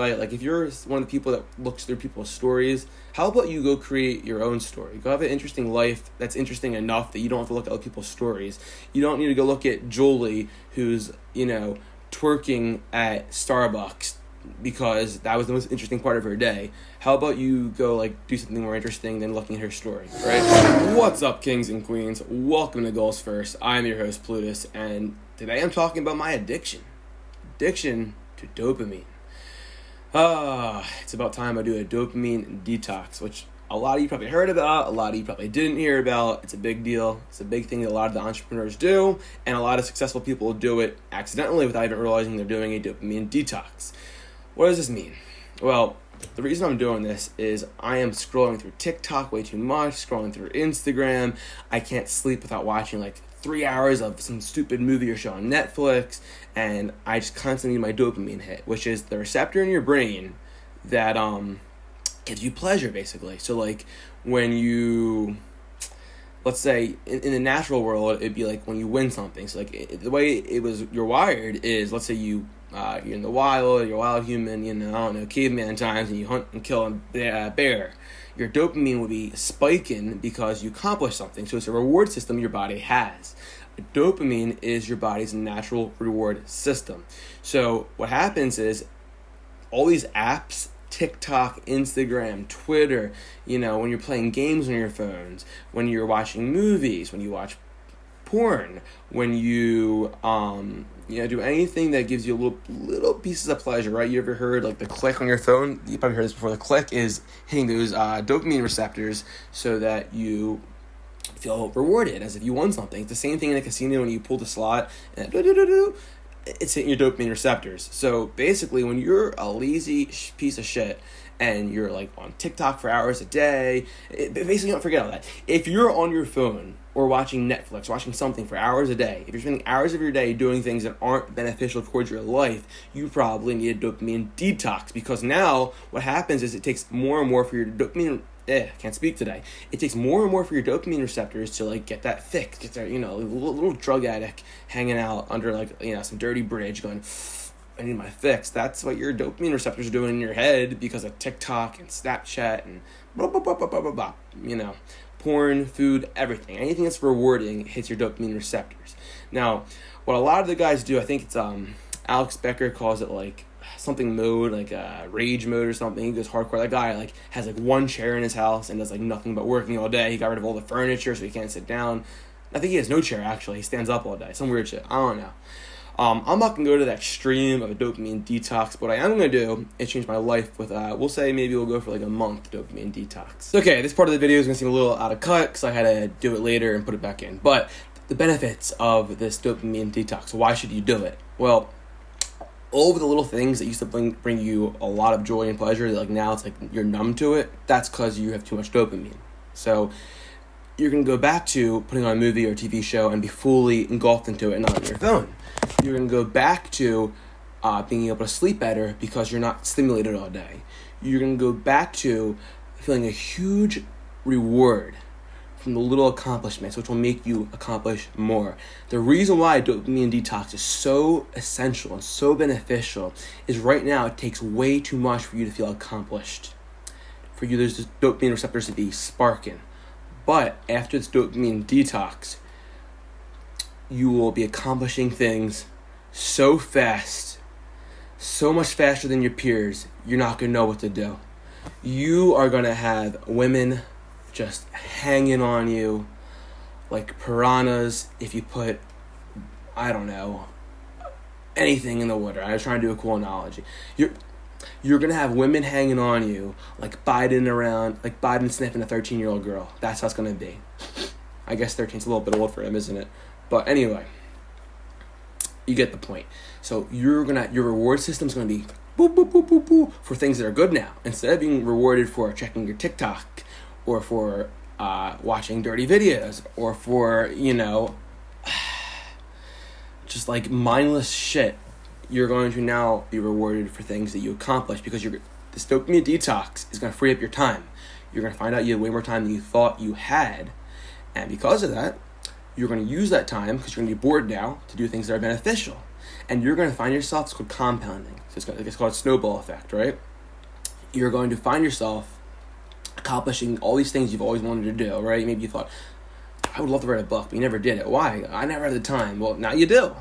Right? Like if you're one of the people that looks through people's stories, how about you go create your own story? Go have an interesting life that's interesting enough that you don't have to look at other people's stories. You don't need to go look at Julie, who's, twerking at Starbucks because that was the most interesting part of her day. How about you go do something more interesting than looking at her story, right? What's up, kings and queens? Welcome to Goals First. I'm your host, Plutus, and today I'm talking about my addiction to dopamine. It's about time I do a dopamine detox, which a lot of you probably heard about, a lot of you probably didn't hear about. It's a big deal. It's a big thing that a lot of the entrepreneurs do, and a lot of successful people do it accidentally without even realizing they're doing a dopamine detox. What does this mean? Well, the reason I'm doing this is I am scrolling through TikTok way too much, scrolling through Instagram. I can't sleep without watching 3 hours of some stupid movie or show on Netflix, and I just constantly need my dopamine hit, which is the receptor in your brain that gives you pleasure, basically. So when you, let's say in the natural world, it'd be when you win something. So the way you're wired is, let's say you're in the wild, you're a wild human, caveman times, and you hunt and kill a bear. Your dopamine would be spiking because you accomplished something. So it's a reward system your body has. Dopamine is your body's natural reward system. So what happens is all these apps, TikTok, Instagram, Twitter, when you're playing games on your phones, when you're watching movies, when you watch porn, when you do anything that gives you little pieces of pleasure, right? You ever heard the click on your phone? You probably heard this before. The click is hitting those dopamine receptors so that you feel rewarded as if you won something. It's the same thing in a casino when you pull the slot and it's hitting your dopamine receptors. So basically, when you're a lazy piece of shit and you're on TikTok for hours a day, basically don't forget all that. If you're on your phone or watching Netflix, watching something for hours a day, if you're spending hours of your day doing things that aren't beneficial towards your life, you probably need a dopamine detox, because now what happens is it takes more and more for your dopamine. Can't speak today. It takes more and more for your dopamine receptors to get that fix. Get that little drug addict hanging out under some dirty bridge going, I need my fix. That's what your dopamine receptors are doing in your head because of TikTok and Snapchat and blah, blah, blah, blah, blah, blah, blah. Porn, food, everything. Anything that's rewarding hits your dopamine receptors. Now, what a lot of the guys do, I think it's Alex Becker calls it something mode, rage mode or something. He goes hardcore. That guy has one chair in his house and does nothing but working all day. He got rid of all the furniture so he can't sit down. I think he has no chair, actually. He stands up all day. Some weird shit. I don't know. I'm not going to go to that extreme of a dopamine detox, but what I am going to do is change my life with, we'll say maybe we'll go for a month dopamine detox. Okay, this part of the video is going to seem a little out of cut because I had to do it later and put it back in. But the benefits of this dopamine detox, why should you do it? Well, all of the little things that used to bring you a lot of joy and pleasure, now it's you're numb to it, that's because you have too much dopamine. So you're going to go back to putting on a movie or TV show and be fully engulfed into it and not on your phone. You're going to go back to being able to sleep better because you're not stimulated all day. You're going to go back to feeling a huge reward from the little accomplishments, which will make you accomplish more. The reason why dopamine detox is so essential and so beneficial is right now it takes way too much for you to feel accomplished. For you, there's this dopamine receptors to be sparking. But after this dopamine detox, you will be accomplishing things so fast, so much faster than your peers, you're not going to know what to do. You are going to have women just hanging on you like piranhas if you put, I don't know, anything in the water. I was trying to do a cool analogy. You're going to have women hanging on you like Biden sniffing a 13-year-old girl. That's how it's going to be. I guess 13's a little bit old for him, isn't it? But anyway, you get the point. So your reward system's going to be boop, boop, boop, boop, boop for things that are good now. Instead of being rewarded for checking your TikTok or for watching dirty videos or for, just mindless shit, you're going to now be rewarded for things that you accomplish because this dopamine detox is going to free up your time. You're going to find out you had way more time than you thought you had. And because of that, you're going to use that time, because you're going to be bored now, to do things that are beneficial. And you're going to find yourself, it's called compounding. So it's called snowball effect, right? You're going to find yourself accomplishing all these things you've always wanted to do, right? Maybe you thought, I would love to write a book, but you never did it. Why? I never had the time. Well, now you do.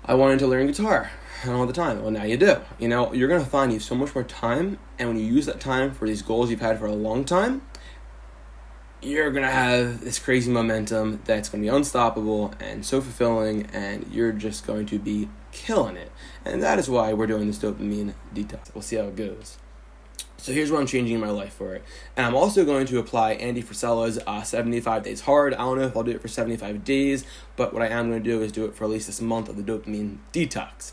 I wanted to learn guitar. I don't have the time. Well, now you do. You know, you're going to find you have so much more time, and when you use that time for these goals you've had for a long time, you're going to have this crazy momentum that's going to be unstoppable and so fulfilling, and you're just going to be killing it. And that is why we're doing this dopamine detox. We'll see how it goes. So here's what I'm changing in my life for it. And I'm also going to apply Andy Frisella's 75 Days Hard. I don't know if I'll do it for 75 days, but what I am going to do is do it for at least this month of the dopamine detox.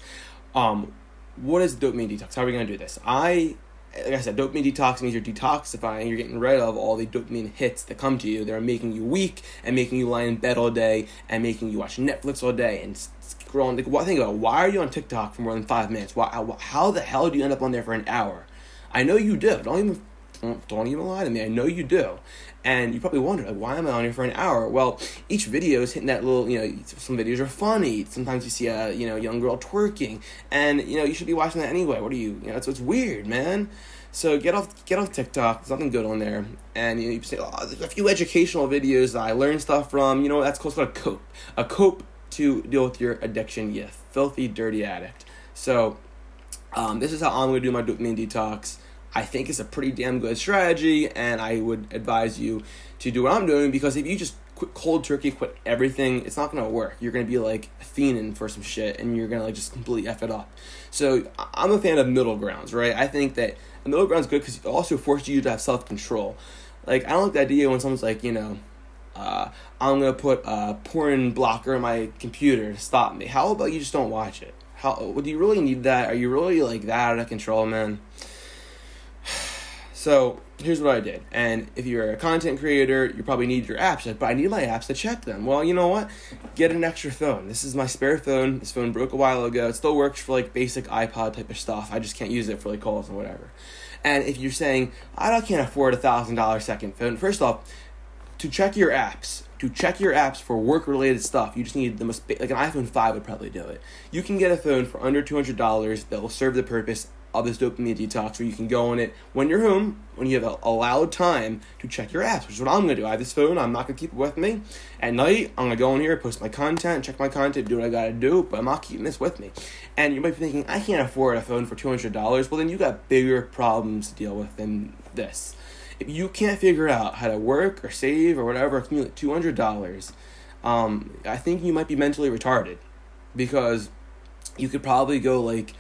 What is dopamine detox? How are we going to do this? Like I said, dopamine detox means you're detoxifying, you're getting rid of all the dopamine hits that come to you. They're making you weak and making you lie in bed all day and making you watch Netflix all day and scroll. Think about it. Why are you on TikTok for more than 5 minutes? How the hell do you end up on there for an hour? I know you do. Don't even lie to me. I know you do. And you probably wonder, like, why am I on here for an hour? Well, each video is hitting that little, some videos are funny. Sometimes you see a, young girl twerking. And, you should be watching that anyway. What are you, it's weird, man. So get off TikTok. There's nothing good on there. And, you say, there's a few educational videos that I learned stuff from. That's called a cope. A cope to deal with your addiction, you filthy, dirty addict. So, this is how I'm going to do my dopamine detox. I think it's a pretty damn good strategy, and I would advise you to do what I'm doing, because if you just quit cold turkey, quit everything, it's not going to work. You're going to be like fiending for some shit, and you're going to like just completely F it up. So I'm a fan of middle grounds, right? I think that a middle ground's good because it also forces you to have self-control. Like, I don't like the idea when someone's like, I'm going to put a porn blocker on my computer to stop me. How about you just don't watch it? Do you really need that? Are you really like that out of control, man? So here's what I did. And if you're a content creator, you probably need your apps. But I need my apps to check them. Well, you know what? Get an extra phone. This is my spare phone. This phone broke a while ago. It still works for like basic iPod type of stuff. I just can't use it for like calls and whatever. And if you're saying, I can't afford $1,000 second phone. First off, to check your apps for work-related stuff, you just need the most, like an iPhone 5 would probably do it. You can get a phone for under $200 that will serve the purpose of this dopamine detox, where you can go on it when you're home, when you have allowed time to check your apps, which is what I'm going to do. I have this phone. I'm not going to keep it with me. At night, I'm going to go in here, post my content, check my content, do what I got to do, but I'm not keeping this with me. And you might be thinking, I can't afford a phone for $200. Well, then you got bigger problems to deal with than this. If you can't figure out how to work or save or whatever, accumulate $200, I think you might be mentally retarded, because you could probably go like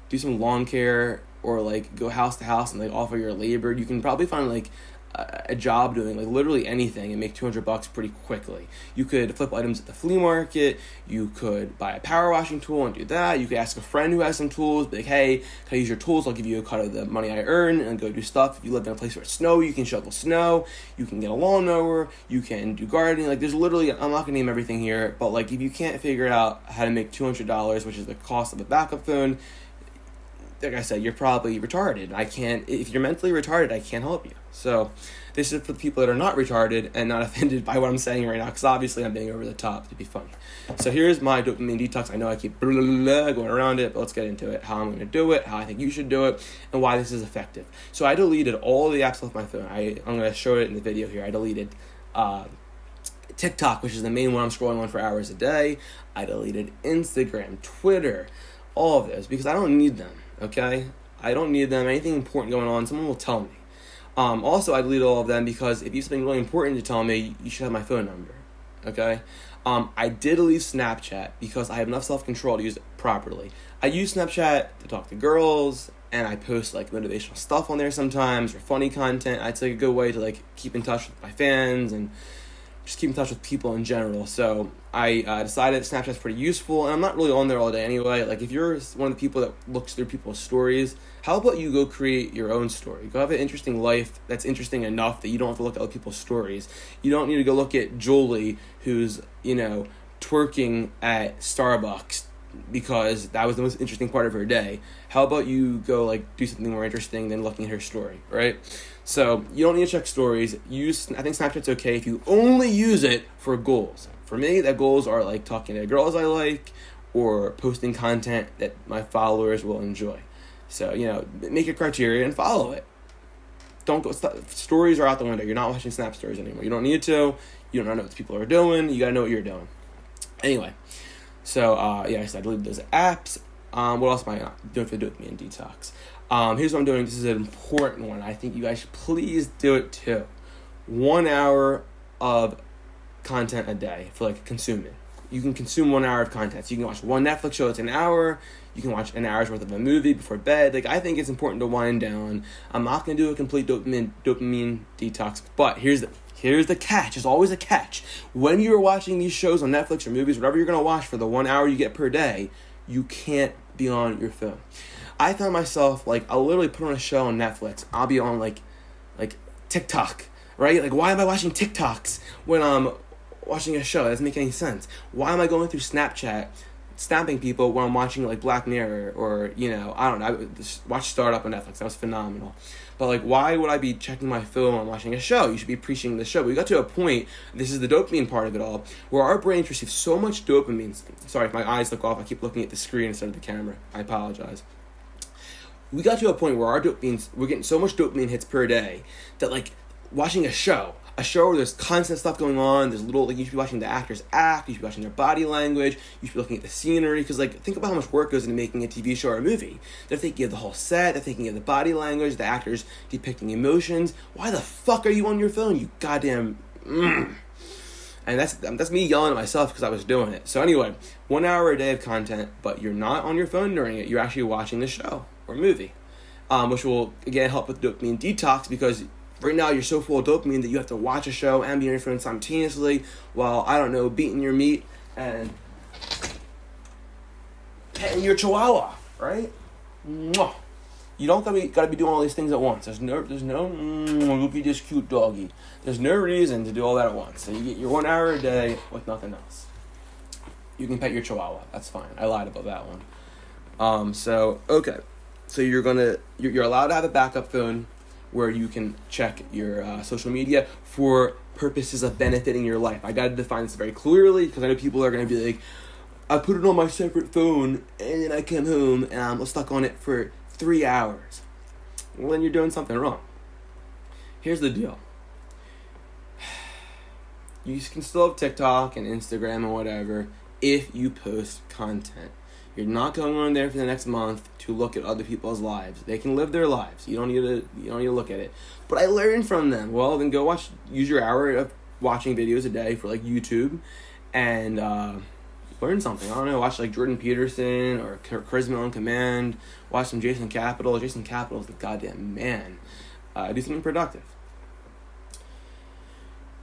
do some lawn care or like go house to house and like offer your labor. You can probably find like a job doing like literally anything and make $200 pretty quickly. You could flip items at the flea market. You could buy a power washing tool and do that. You could ask a friend who has some tools, be like, hey, can I use your tools? I'll give you a cut of the money I earn, and go do stuff. If you live in a place where it's snow, you can shovel snow. You can get a lawnmower. You can do gardening. Like, there's literally, I'm not gonna name everything here, but like if you can't figure out how to make $200, which is the cost of a backup phone, like I said, you're probably retarded. If you're mentally retarded, I can't help you. So this is for the people that are not retarded and not offended by what I'm saying right now, because obviously I'm being over the top to be funny. So here's my dopamine detox. I know I keep going around it, but let's get into it. How I'm going to do it, how I think you should do it, and why this is effective. So I deleted all the apps off my phone. I'm going to show it in the video here. I deleted TikTok, which is the main one I'm scrolling on for hours a day. I deleted Instagram, Twitter, all of those, because I don't need them. Okay? I don't need them. Anything important going on, someone will tell me. Also, I deleted all of them because if you have something really important to tell me, you should have my phone number. Okay? I did leave Snapchat because I have enough self-control to use it properly. I use Snapchat to talk to girls, and I post like motivational stuff on there sometimes, or funny content. It's like a good way to like keep in touch with my fans and just keep in touch with people in general. So I decided Snapchat's pretty useful, and I'm not really on there all day anyway. Like, if you're one of the people that looks through people's stories, how about you go create your own story? Go have an interesting life that's interesting enough that you don't have to look at other people's stories. You don't need to go look at Julie, who's, twerking at Starbucks because that was the most interesting part of her day. How about you go do something more interesting than looking at her story, right? So you don't need to check stories. I think Snapchat's okay if you only use it for goals. For me, that goals are talking to girls I like, or posting content that my followers will enjoy. So, make a criteria and follow it. Don't go, stories are out the window. You're not watching Snap stories anymore. You don't need to. You don't know what people are doing. You gotta know what you're doing. Anyway, so, I deleted those apps. What else am I doing for the Dopamine Detox? Here's what I'm doing. This is an important one. I think you guys should please do it too. 1 hour of content a day for consuming. You can consume 1 hour of content. So you can watch one Netflix show, it's an hour. You can watch an hour's worth of a movie before bed. I think it's important to wind down. I'm not going to do a complete dopamine detox, but here's the catch. There's always a catch. When you're watching these shows on Netflix or movies, whatever you're going to watch for the 1 hour you get per day, you can't be on your phone. I found myself, I'll literally put on a show on Netflix. I'll be on, TikTok, right? Why am I watching TikToks when I'm watching a show? That doesn't make any sense. Why am I going through Snapchat, snapping people when I'm watching, Black Mirror or, I don't know. I watched Startup on Netflix. That was phenomenal. But, why would I be checking my phone when I'm watching a show? You should be appreciating the show. But we got to a point, this is the dopamine part of it all, where our brains receive so much dopamine. Sorry if my eyes look off. I keep looking at the screen instead of the camera. I apologize. We got to a point where we're getting so much dopamine hits per day that, watching a show where there's constant stuff going on, there's you should be watching the actors act, you should be watching their body language, you should be looking at the scenery, because, think about how much work goes into making a TV show or a movie. They're thinking of the whole set, they're thinking of the body language, the actors depicting emotions. Why the fuck are you on your phone, you goddamn... And that's me yelling at myself because I was doing it. So anyway, 1 hour a day of content, but you're not on your phone during it, you're actually watching the show or movie, which will, again, help with dopamine detox, because right now you're so full of dopamine that you have to watch a show and be on your phone simultaneously while, beating your meat and petting your chihuahua, right? Mwah. You don't gotta be doing all these things at once. There's no look at this cute doggy. There's no reason to do all that at once. So you get your 1 hour a day with nothing else. You can pet your chihuahua. That's fine. I lied about that one. Okay. So you're allowed to have a backup phone where you can check your social media for purposes of benefiting your life. I got to define this very clearly, because I know people are going to be like, I put it on my separate phone and then I came home and I'm stuck on it for 3 hours. Well, then you're doing something wrong. Here's the deal. You can still have TikTok and Instagram and whatever if you post content. You're not going on there for the next month to look at other people's lives. They can live their lives. You don't need to look at it. But I learned from them. Well, then use your hour of watching videos a day for YouTube, and learn something. I don't know. Watch Jordan Peterson or Charisma on Command. Watch some Jason Capital. Jason Capital is the goddamn man. Do something productive.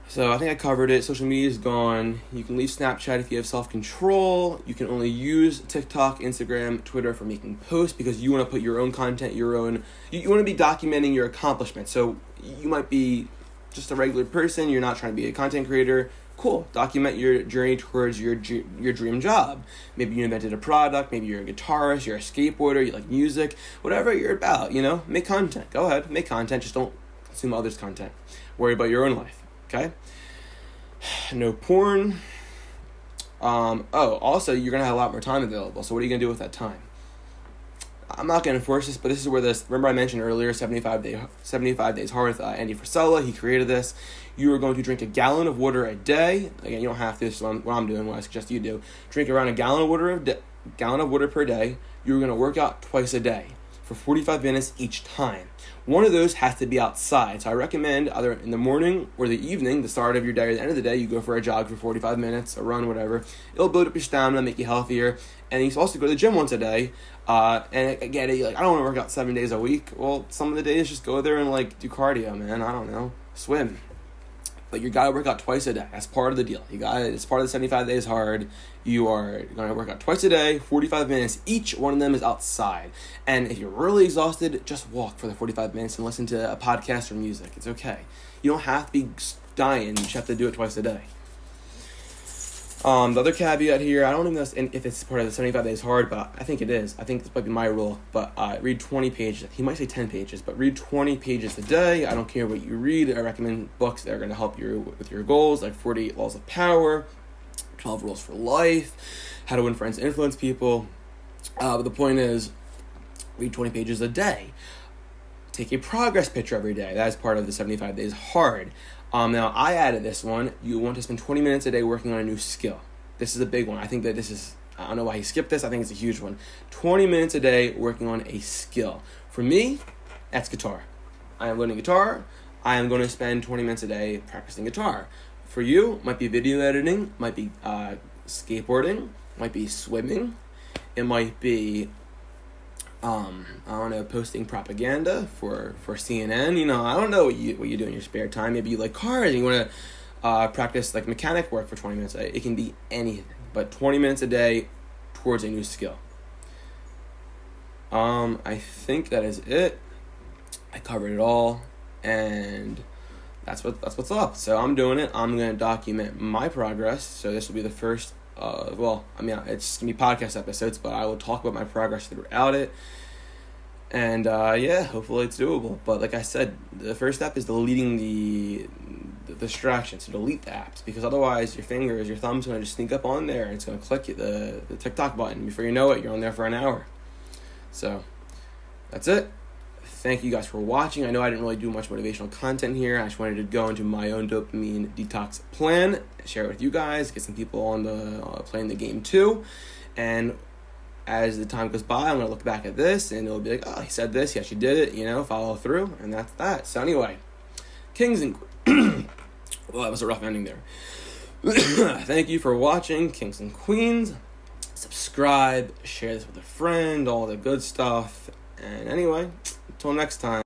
So I think I covered it. Social media is gone. You can leave Snapchat if you have self-control. You can only use TikTok, Instagram, Twitter for making posts, because you want to put your own content, you want to be documenting your accomplishments. So you might be just a regular person. You're not trying to be a content creator. Cool. Document your journey towards your dream job. Maybe you invented a product. Maybe you're a guitarist. You're a skateboarder. You like music. Whatever you're about, make content. Go ahead. Make content. Just don't consume others' content. Worry about your own life. Okay? No porn. Also, you're going to have a lot more time available. So what are you going to do with that time? I'm not going to enforce this, but this is where remember I mentioned earlier, 75 Days Hard with Andy Frisella. He created this. You are going to drink a gallon of water a day. Again, you don't have to. This is what I'm doing, what I suggest you do. Drink around a gallon of water per day. You're going to work out twice a day for 45 minutes each time. One of those has to be outside. So I recommend either in the morning or the evening, the start of your day or the end of the day, you go for a jog for 45 minutes, a run, whatever. It'll build up your stamina, make you healthier. And you can also go to the gym once a day. And again, I don't want to work out 7 days a week. Well, some of the days just go there and do cardio, man. I don't know. Swim. But you got to work out twice a day. That's part of the deal. It's part of the 75 Days Hard. You are going to work out twice a day, 45 minutes. Each one of them is outside. And if you're really exhausted, just walk for the 45 minutes and listen to a podcast or music. It's okay. You don't have to be dying. You just have to do it twice a day. The other caveat here, I don't even know if it's part of the 75 Days Hard, but I think it is. I think this might be my rule. But read 20 pages. He might say 10 pages, but read 20 pages a day. I don't care what you read. I recommend books that are going to help you with your goals, like 48 Laws of Power, 12 Rules for Life, How to Win Friends and Influence People. But the point is, read 20 pages a day. Take a progress picture every day. That is part of the 75 days hard. Now, I added this one. You want to spend 20 minutes a day working on a new skill. This is a big one. I think that this is, I don't know why he skipped this. I think it's a huge one. 20 minutes a day working on a skill. For me, that's guitar. I am learning guitar. I am going to spend 20 minutes a day practicing guitar. For you, might be video editing, might be skateboarding, might be swimming. It might be posting propaganda for CNN. I don't know what you do in your spare time. Maybe you like cars and you want to practice like mechanic work for 20 minutes a day. It can be anything, but 20 minutes a day towards a new skill. I think that is it. I covered it all, and that's what's up. So I'm doing it. I'm going to document my progress. So this will be the first. It's going to be podcast episodes, but I will talk about my progress throughout it. And, hopefully it's doable. But like I said, the first step is deleting the distractions. So delete the apps, because otherwise your thumb's going to just sneak up on there, and it's going to click the TikTok button. Before you know it, you're on there for an hour. So that's it. Thank you guys for watching. I know I didn't really do much motivational content here. I just wanted to go into my own dopamine detox plan, share it with you guys, get some people on the playing the game too. And as the time goes by, I'm going to look back at this and it'll be like, oh, he said this, he actually did it, follow through, and that's that. So anyway, kings and well, that was a rough ending there. Thank you for watching, kings and queens. Subscribe, share this with a friend, all the good stuff. And anyway, until next time.